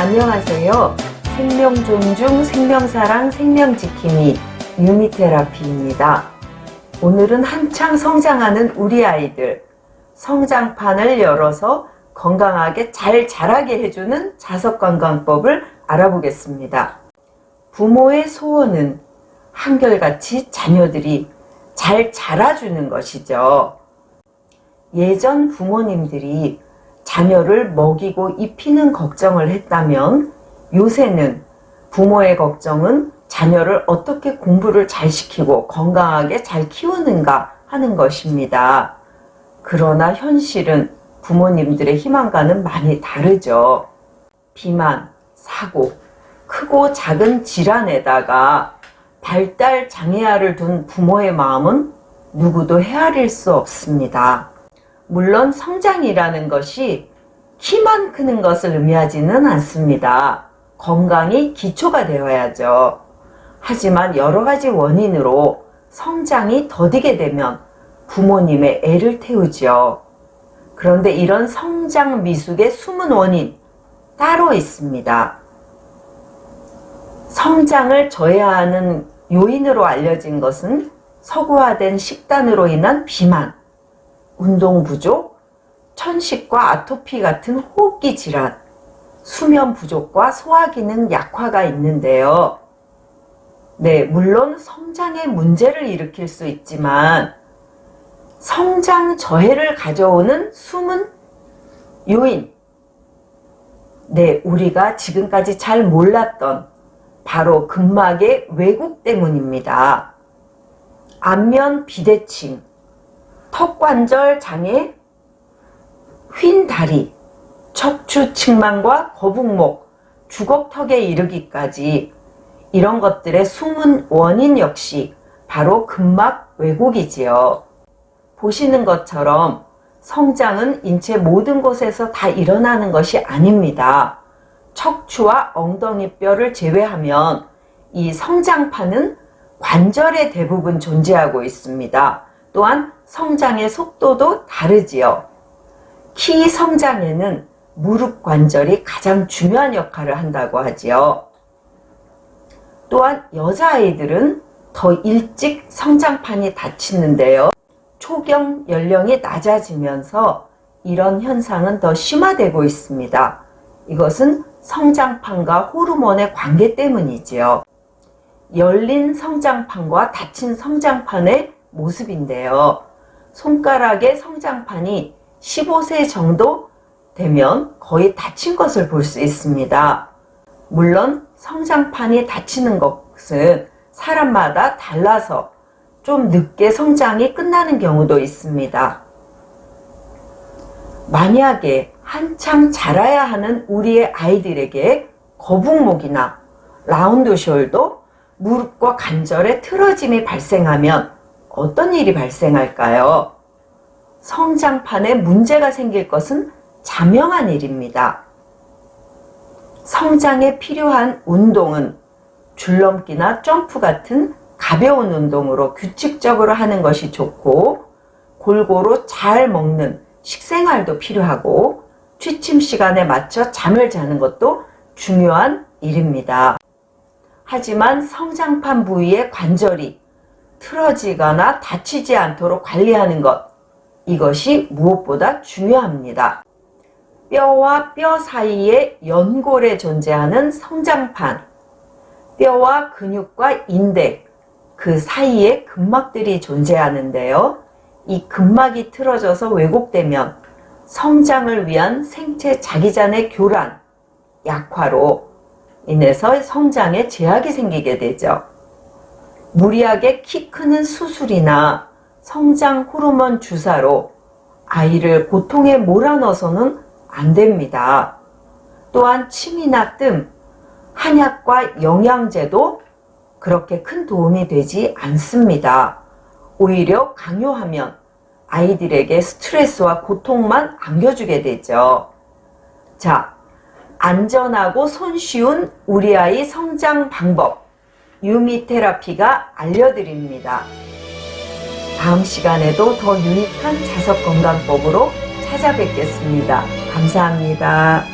안녕하세요. 생명 존중, 생명사랑, 생명지킴이 유미테라피입니다. 오늘은 한창 성장하는 우리 아이들 성장판을 열어서 건강하게 잘 자라게 해주는 자석건강법을 알아보겠습니다. 부모의 소원은 한결같이 자녀들이 잘 자라주는 것이죠. 예전 부모님들이 자녀를 먹이고 입히는 걱정을 했다면 요새는 부모의 걱정은 자녀를 어떻게 공부를 잘 시키고 건강하게 잘 키우는가 하는 것입니다. 그러나 현실은 부모님들의 희망과는 많이 다르죠. 비만, 사고, 크고 작은 질환에다가 발달 장애아를 둔 부모의 마음은 누구도 헤아릴 수 없습니다. 물론 성장이라는 것이 키만 크는 것을 의미하지는 않습니다. 건강이 기초가 되어야죠. 하지만 여러 가지 원인으로 성장이 더디게 되면 부모님의 애를 태우죠. 그런데 이런 성장 미숙의 숨은 원인 따로 있습니다. 성장을 저해하는 요인으로 알려진 것은 서구화된 식단으로 인한 비만, 운동 부족, 천식과 아토피 같은 호흡기 질환, 수면 부족과 소화기능 약화가 있는데요. 물론 성장에 문제를 일으킬 수 있지만 성장 저해를 가져오는 숨은 요인, 우리가 지금까지 잘 몰랐던 바로 근막의 왜곡 때문입니다. 안면 비대칭, 턱관절 장애, 휜 다리, 척추 측만과 거북목, 주걱턱에 이르기까지 이런 것들의 숨은 원인 역시 바로 근막 왜곡이지요. 보시는 것처럼 성장은 인체 모든 곳에서 다 일어나는 것이 아닙니다. 척추와 엉덩이 뼈를 제외하면 이 성장판은 관절에 대부분 존재하고 있습니다. 또한 성장의 속도도 다르지요. 키 성장에는 무릎 관절이 가장 중요한 역할을 한다고 하지요. 또한 여자아이들은 더 일찍 성장판이 닫히는데요. 초경 연령이 낮아지면서 이런 현상은 더 심화되고 있습니다. 이것은 성장판과 호르몬의 관계 때문이지요. 열린 성장판과 닫힌 성장판의 모습인데요. 손가락의 성장판이 15세 정도 되면 거의 닫힌 것을 볼 수 있습니다. 물론 성장판이 닫히는 것은 사람마다 달라서 좀 늦게 성장이 끝나는 경우도 있습니다. 만약에 한창 자라야 하는 우리의 아이들에게 거북목이나 라운드 숄더, 무릎과 관절에 틀어짐이 발생하면 어떤 일이 발생할까요? 성장판에 문제가 생길 것은 자명한 일입니다. 성장에 필요한 운동은 줄넘기나 점프 같은 가벼운 운동으로 규칙적으로 하는 것이 좋고, 골고루 잘 먹는 식생활도 필요하고, 취침 시간에 맞춰 잠을 자는 것도 중요한 일입니다. 하지만 성장판 부위의 관절이 틀어지거나 다치지 않도록 관리하는 것, 이것이 무엇보다 중요합니다. 뼈와 뼈 사이에 연골에 존재하는 성장판, 뼈와 근육과 인대, 그 사이에 근막들이 존재하는데요. 이 근막이 틀어져서 왜곡되면 성장을 위한 생체 자기장의 교란, 약화로 인해서 성장에 제약이 생기게 되죠. 무리하게 키 크는 수술이나 성장 호르몬 주사로 아이를 고통에 몰아넣어서는 안 됩니다. 또한 침이나 뜸, 한약과 영양제도 그렇게 큰 도움이 되지 않습니다. 오히려 강요하면 아이들에게 스트레스와 고통만 안겨주게 되죠. 안전하고 손쉬운 우리 아이 성장 방법, 유미테라피가 알려드립니다. 다음 시간에도 더 유익한 자석건강법으로 찾아뵙겠습니다. 감사합니다.